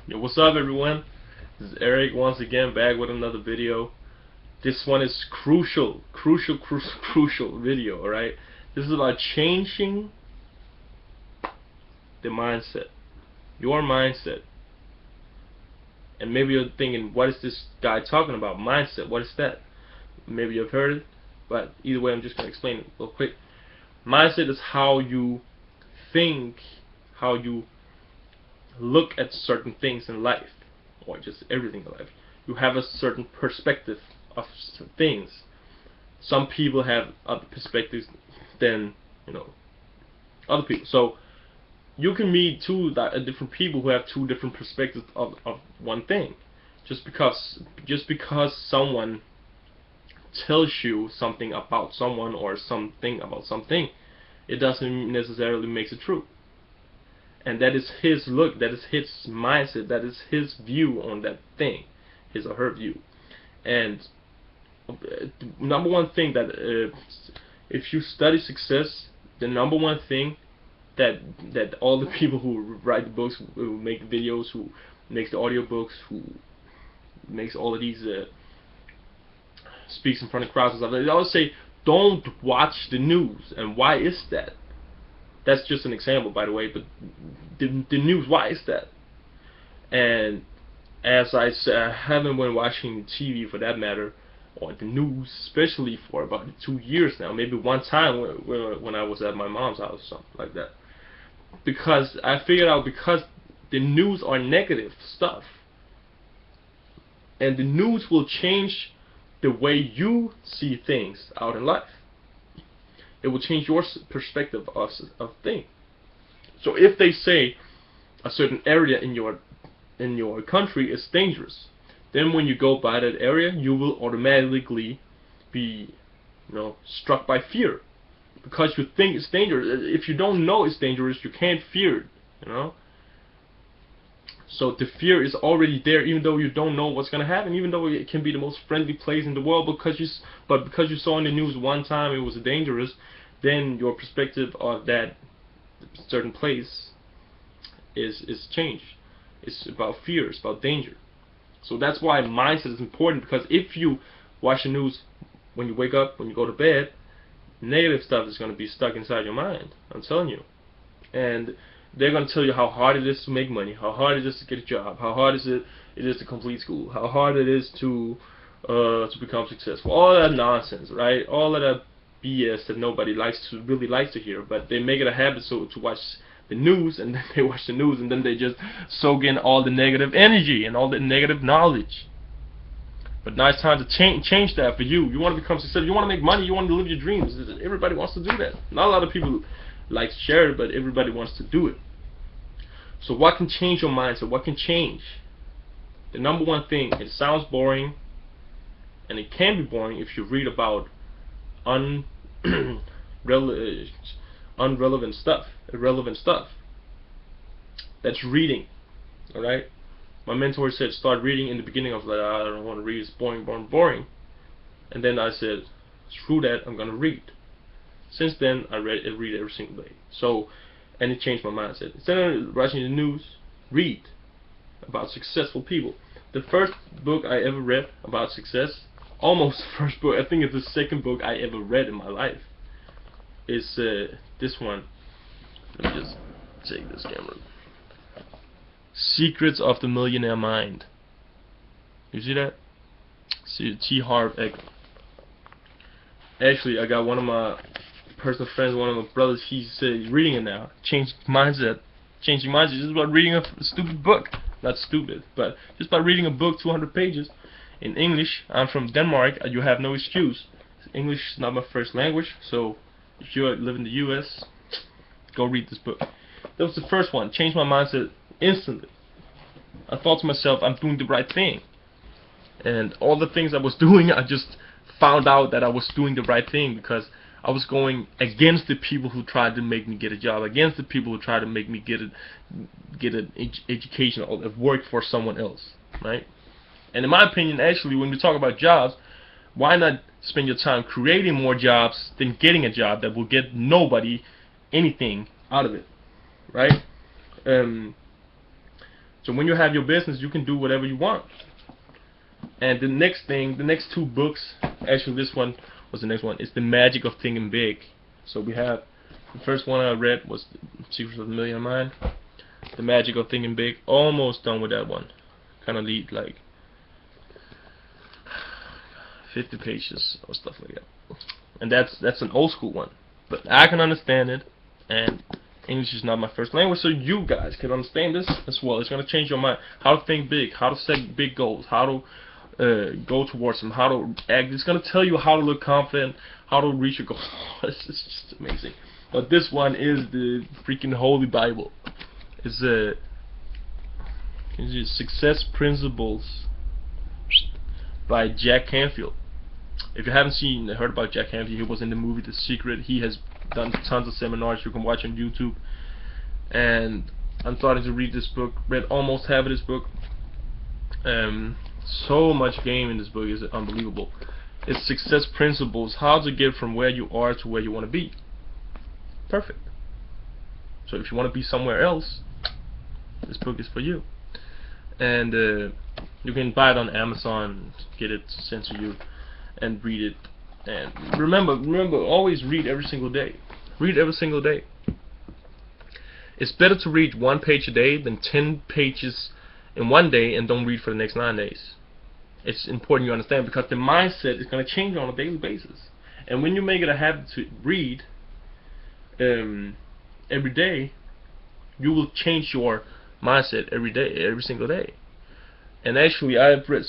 Yo, what's up everyone? This is Eric once again back with another video. This one is crucial video, alright? This is about changing the mindset. Your mindset. And maybe you're thinking, what is this guy talking about? Mindset, what is that? Maybe you've heard it, but either way I'm just going to explain it real quick. Mindset is how you think, how you look at certain things in life, or just everything in life. You have a certain perspective of things. Some people have other perspectives than other people. So you can meet two different people who have two different perspectives of one thing. Just because someone tells you something about someone or something about something, it doesn't necessarily make it true. And that is his look, that is his mindset, that is his view on that thing, his or her view. And number one thing that if you study success, the number one thing that all the people who write the books, who make the videos, who makes the audio books, who makes all of these speaks in front of crowds and stuff, they always say, don't watch the news. And why is that? That's just an example, by the way, but the news, why is that? And as I said, I haven't been watching TV for that matter, or the news, especially for about 2 years now. Maybe one time when I was at my mom's house, something like that. Because I figured out, because the news are negative stuff, and the news will change the way you see things out in life. It will change your perspective of things. So if they say a certain area in your country is dangerous, then when you go by that area, you will automatically be, struck by fear, because you think it's dangerous. If you don't know it's dangerous, you can't fear it. So the fear is already there, even though you don't know what's gonna happen, even though it can be the most friendly place in the world, because you saw in the news one time it was dangerous, then your perspective of that certain place is changed. It's about fear, it's about danger. So that's why mindset is important, because if you watch the news when you wake up, when you go to bed, negative stuff is gonna be stuck inside your mind. I'm telling you. And they're going to tell you how hard it is to make money, how hard it is to get a job, how hard it is to complete school, how hard it is to become successful. All that nonsense, right? All of that BS that nobody really likes to hear, but they make it a habit to watch the news, and then they watch the news, and then they just soak in all the negative energy and all the negative knowledge. But now it's time to change that for you. You want to become successful, you want to make money, you want to live your dreams. Everybody wants to do that. Not a lot of people like to share it, but everybody wants to do it. So what can change your mindset? What can change? The number one thing, it sounds boring, and it can be boring if you read about irrelevant stuff. That's reading. Alright? My mentor said start reading. In the beginning I was like, I don't want to read, it's boring. And then I said, screw that, I'm gonna read. Since then I read every single day. So, and it changed my mindset. Instead of watching the news, read about successful people. The first book I ever read about success, almost the first book, I think it's the second book I ever read in my life, is this one. Let me just take this camera. Secrets of the Millionaire Mind. You see that? See, T. Harv Eker. Actually, I got one of my personal friends, one of my brothers, he's reading it now. Changing mindset. Just about reading a stupid book. Not stupid, but just by reading a book 200 pages in English. I'm from Denmark. You have no excuse. English is not my first language, so if you live in the US, go read this book. That was the first one. Changed my mindset instantly. I thought to myself, I'm doing the right thing. And all the things I was doing, I just found out that I was doing the right thing, because I was going against the people who tried to make me get a job, against the people who tried to make me get an education or work for someone else, right? And in my opinion, actually, when we talk about jobs, why not spend your time creating more jobs than getting a job that will get nobody anything out of it, right? So when you have your business, you can do whatever you want. And the next thing, the next two books, actually this one was the next one, is The Magic of Thinking Big. So we have, the first one I read was Secrets of the Millionaire Mind. The Magic of Thinking Big. Almost done with that one. Kind of need like 50 pages or stuff like that. And that's an old school one, but I can understand it, and English is not my first language, so you guys can understand this as well. It's going to change your mind. How to think big, how to set big goals, how to go towards them, how to act. It's going to tell you how to look confident, how to reach your goals. It's just amazing. But this one is the freaking Holy Bible. It's Success Principles by Jack Canfield. If you haven't heard about Jack Canfield, he was in the movie The Secret. He has done tons of seminars you can watch on YouTube. And I'm starting to read this book. Read almost half of this book. So much game in this book is unbelievable. It's Success Principles, how to get from where you are to where you want to be. Perfect. So if you want to be somewhere else, this book is for you. And you can buy it on Amazon, get it sent to you, and read it. And remember, always read every single day. Read every single day. It's better to read 1 page a day than 10 pages in 1 day and don't read for the next 9 days. It's important you understand, because the mindset is going to change on a daily basis. And when you make it a habit to read every day, you will change your mindset every day, every single day. And actually, I've read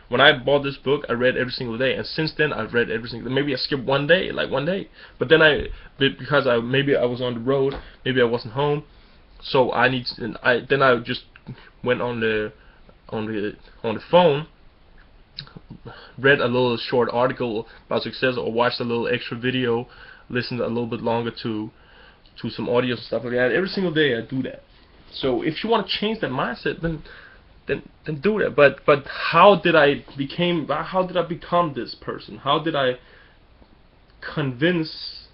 when I bought this book, I read every single day, and since then I've read every single day. Maybe I skipped 1 day, like 1 day, but then because maybe I was on the road, maybe I wasn't home, so I just went on the phone, read a little short article about success, or watched a little extra video, listened a little bit longer to some audio and stuff like that. Every single day I do that. So if you want to change that mindset, then do that. But how did I become this person? How did I convince,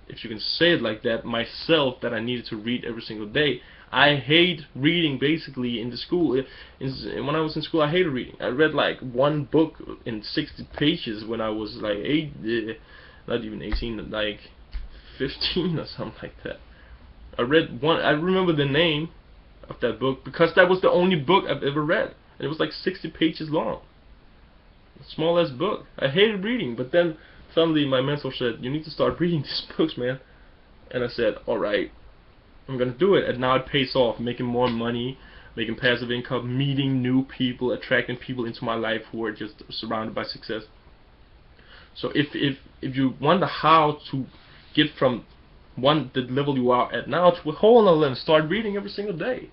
if you can say it like that, myself that I needed to read every single day? I hate reading basically in the school. When I was in school, I hated reading. I read like 1 book in 60 pages when I was like not even 18, like 15 or something like that. I read one. I remember the name of that book because that was the only book I've ever read, and it was like 60 pages long. Small ass book. I hated reading, but then suddenly my mentor said, "You need to start reading these books, man." And I said, "All right, I'm gonna do it." And now it pays off, making more money, making passive income, meeting new people, attracting people into my life who are just surrounded by success. So if you wonder how to get from the level you are at now to a whole other level, start reading every single day.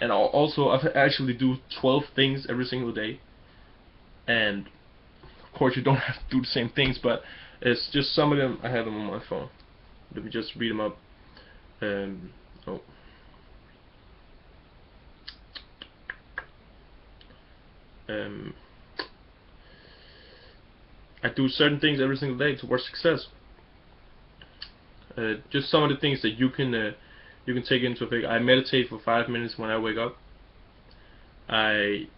And also I actually do 12 things every single day, and of course you don't have to do the same things, but it's just some of them. I have them on my phone. Let me just read them up. I do certain things every single day towards success. Just some of the things that you can take into effect. I meditate for 5 minutes when I wake up. I'm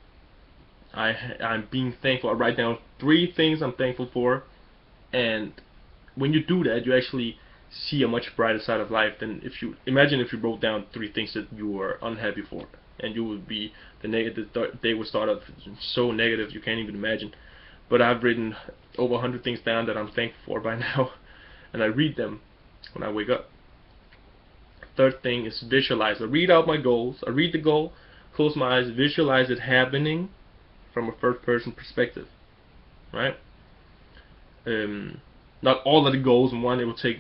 being thankful. I write down 3 things I'm thankful for, and when you do that, you actually see a much brighter side of life than if you wrote down 3 things that you were unhappy for, and you would be the day would start off so negative you can't even imagine. But I've written over 100 things down that I'm thankful for by now, and I read them when I wake up. Third thing is visualize. I read out my goals. I read the goal, close my eyes, visualize it happening from a first-person perspective. Right? Not all of the goals in one. It will take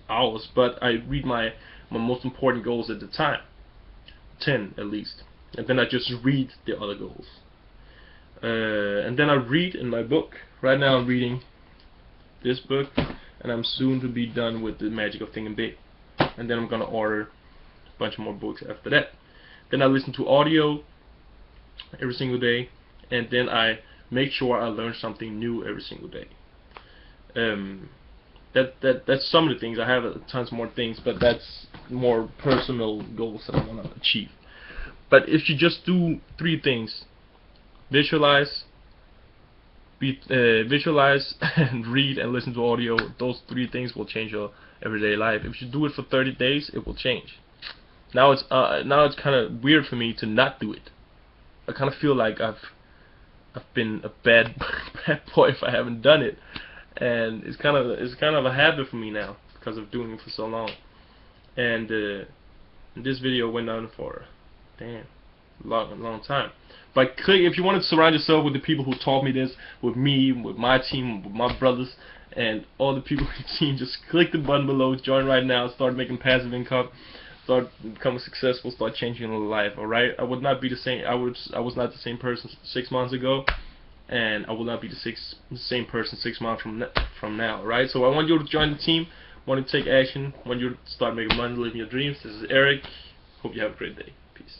hours, but I read my most important goals at the time, 10 at least, and then I just read the other goals. And then I read in my book. Right now I'm reading this book, and I'm soon to be done with The Magic of Thinking Big. And then I'm gonna order a bunch more books after that. Then I listen to audio every single day, and then I make sure I learn something new every single day. that's some of the things. I have tons more things, but that's more personal goals that I want to achieve. But if you just do 3 things: visualize, visualize, and read and listen to audio. Those 3 things will change your everyday life. If you do it for 30 days, it will change. Now it's kind of weird for me to not do it. I kind of feel like I've been a bad boy if I haven't done it, and it's kind of a habit for me now because of doing it for so long. And this video went on for a long time. But if you want to surround yourself with the people who taught me this, with me, with my team, with my brothers, and all the people in the team, just click the button below, join right now, start making passive income, start becoming successful, start changing your life. Alright? I would not be the same. I was not the same person 6 months ago, and I will not be the same person 6 months from now. Right? So I want you to join the team. Want to take action. Want you to start making money, living your dreams. This is Eric. Hope you have a great day. Peace.